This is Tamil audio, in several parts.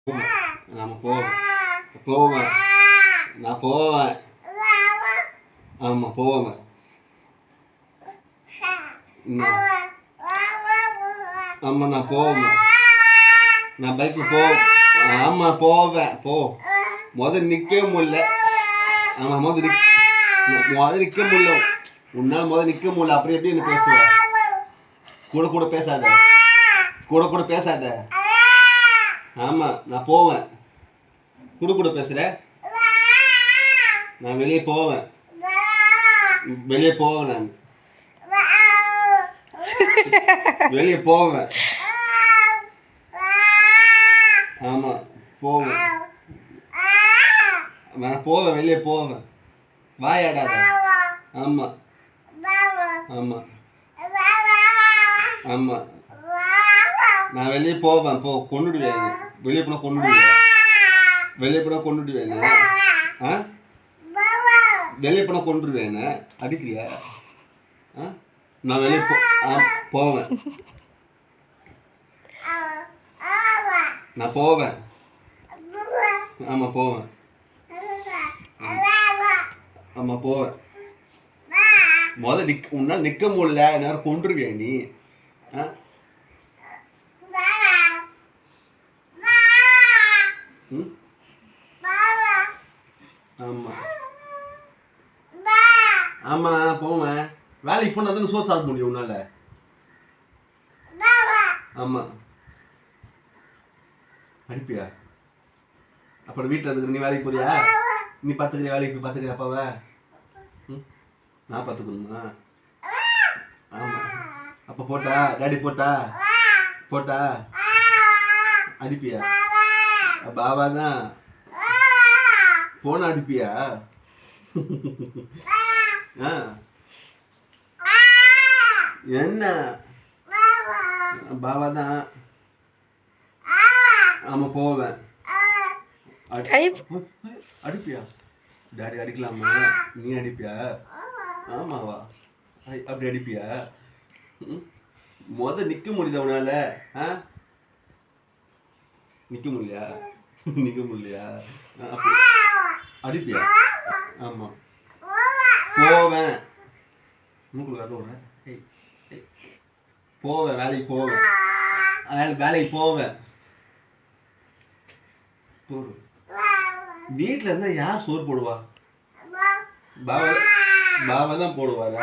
நம்ம போவோம் போவேன் நான் போவேன். ஆமாம் போவேன். ஆமாம் நான் போவேன். நான் பைக்கில் போவேன். ஆமாம் போவேன். முதல் நிற்கவே முடியல. ஆமாம் முதல் நிற்க முடியல. உன்னால் முதல் நிற்க முடியல. அப்புறம் எப்படி என்ன பேசுவேன்? கூட பேசாத. கூட பேசாத. ஆமாம் நான் போவேன். கூட பேசுகிறேன். நான் வெளியே போவேன். நான் வெளியே போவேன். ஆமாம் போவேன். நான் போவேன். வெளியே போவேன். வாயாடாத. ஆமாம் ஆமாம் ஆமாம் நான் வெளியே போவேன். கொண்டுடுவேன். வெளியே போனால் கொண்டுடுவேன். ஆ வெளியே போனால் கொண்டுடுவேன். அடிக்கிறியா? நான் வெளியே போவேன். நான் போவேன். ஆமாம் போவேன். ஆமாம் போவேன். உன்னால் நிற்க முடியல. நேரம் கொண்டுருவியா நீ? ஆமாம் ஆமாம் போவேன். வேலைக்கு போனால் தானே சோறு சாப்பிட முடியும் உன்னால. ஆமாம் அடிப்பியா? அப்புறம் வீட்டில் இருக்கிற நீ வேலைக்கு போறியா? நீ பார்த்துக்கிறியா? வேலைக்கு போய் பார்த்துக்கிறியா அப்பாவை? நான் பார்த்துக்கணுமா? ஆமாம். அப்போ போட்டா டேடி போட்டா அடிப்பியா? பாபா தான் போன அடிப்பியா? என்ன பாபா தான். ஆமாம் போவேன். அடிப்பியா? டாடி அடிக்கலாமா? நீ அடிப்பியா? ஆமாவா? அப்படி அடிப்பியா? நிற்க முடியுதா உன்னால? நிற்க முடியலையா? அடிப்பியா? ஆமாம் போவேன். போவேன். வேலைக்கு போவேன். வீட்டில் இருந்தால் யார் சோறு போடுவா? பாபா தான் போடுவாரா?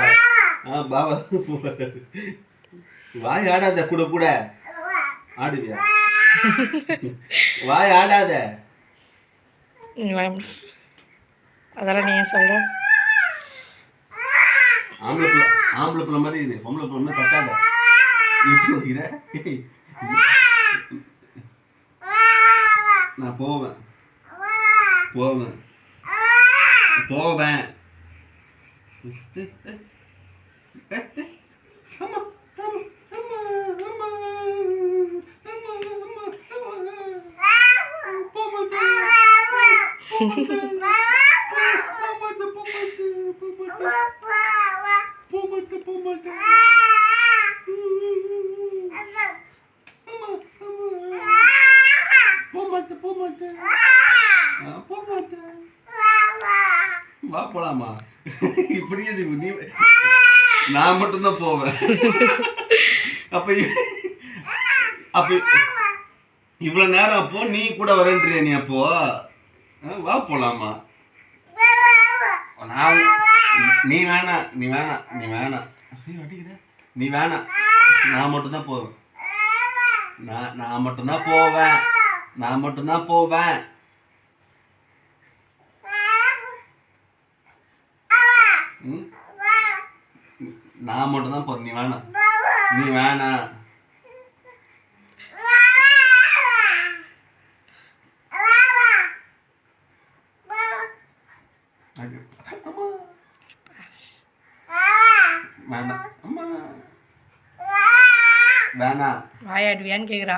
பாபா தான் போடுவாரு. வாய் ஆடாத. கூட ஆடுவியா? வாய் ஆடாத. அதெல்லாம் நீ சொல்ற. ஆம்பளை பிள்ளை மாதிரி இது. பொம்பளை பிள்ளை மாதிரி கட்டாத. நான் போவேன். வா போலாமா? இப்படியே நீ நான் மட்டும்தான் போவேன். அப்ப இவ்வளவு நேரம் அப்போ நீ கூட வரேன்றியா? நீ அப்போ வா போலாமா? நீ வேணாம். நான் மட்டும்தான் போவேன். நான் மட்டும்தான் போவேன். நான் மட்டும்தான் போவேன். நீ வேணாம். வேணாம். வாயாடுவியான்னு கேக்குறா.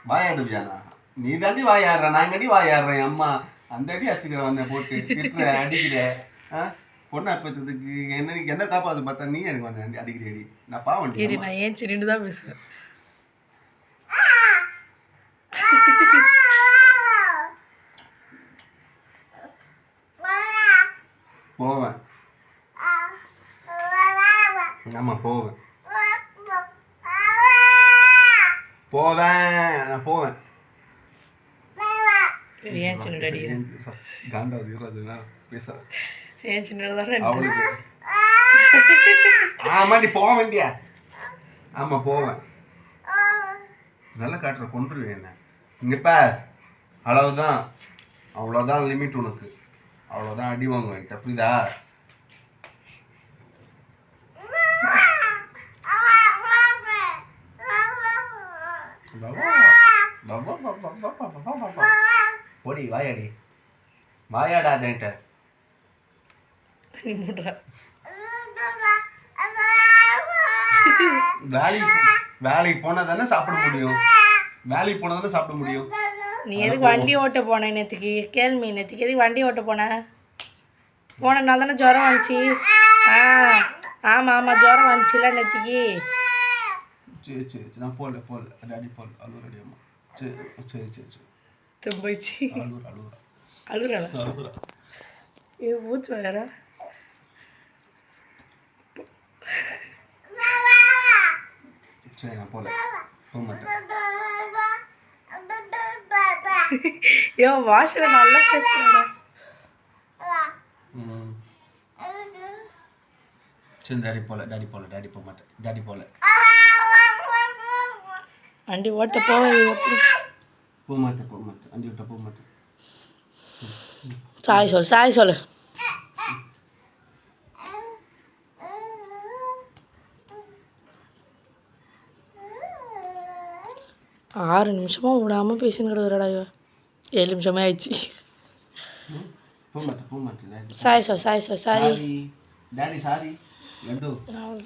வாயாடுவியானா? நீ தாண்டி வாயாடுற. நான் எங்கடி வாயாடுறேன்? அம்மா அந்த அடி அடிச்சுக்கிற வந்தேன் போட்டு திட்டுற அடிக்கிற. பொண்ணா பெற்றதுக்கு என்ன காப்பாது பார்த்தா நீ எனக்கு வந்து அடிக்கிறேடி. நான் பாவம். நான் ஏன் சரின்னு தான் பேசுவேன். நான் போவேன் நான் போவேன் ஏன் சின்னது அடிக்கிறேன் காண்டாவது இருக்காதுன்னா பேசுறேன் ஏன் சின்னது தானே அவளுக்கு ஆமாடி போக வேண்டியா ஆமா போவேன் நல்லா காட்டுற கொண்டுருவேன் என்ன இங்கப்ப அளவுதான் அவ்வளோதான் லிமிட் உனக்கு அவ்வளோதான் அடி வாங்குவேன் என்கிட்ட புரியுதா போடி வாயாடி வாயாடாத என்கிட்ட நீ மூடுறா வேலைக்கு போனா தானே சாப்பிட முடியும் வேலைக்கு போனா தானே சாப்பிட முடியும் நீ எதுக்கு வண்டி ஓட்ட போன நேற்றுக்கு கேள்வி நேற்றுக்கு எதுக்கு வண்டி ஓட்ட போனனால தானே ஜுரம் வந்துச்சு ஆமாம் ஆமாம் ஜுரம் வந்துச்சுல நேற்றுக்கு சரி சரி நான் போகல டாடி போகல அழுவுற அடியம்மா சரி சரி சரி சரி தும்பிச்சு அழுவுற அழுகுறா ஏ மூச்சு வேற சரி நான் போக மாட்டேன் ஏ வாஷில் நல்லா பேசுறா சரி டாடி போக மாட்டேன் டாடி போகல வண்டி ஓட்ட போக மாட்டேன் வண்டி விட்ட போக மாட்டேன் சாய் சொல்லு ஆறு நிமிஷமாக விடாமல் பேசின்னு கிடக்குறாடா 7 நிமிஷமே ஆயிடுச்சு போக மாட்டேன் Sai daddy daddy sorry laddu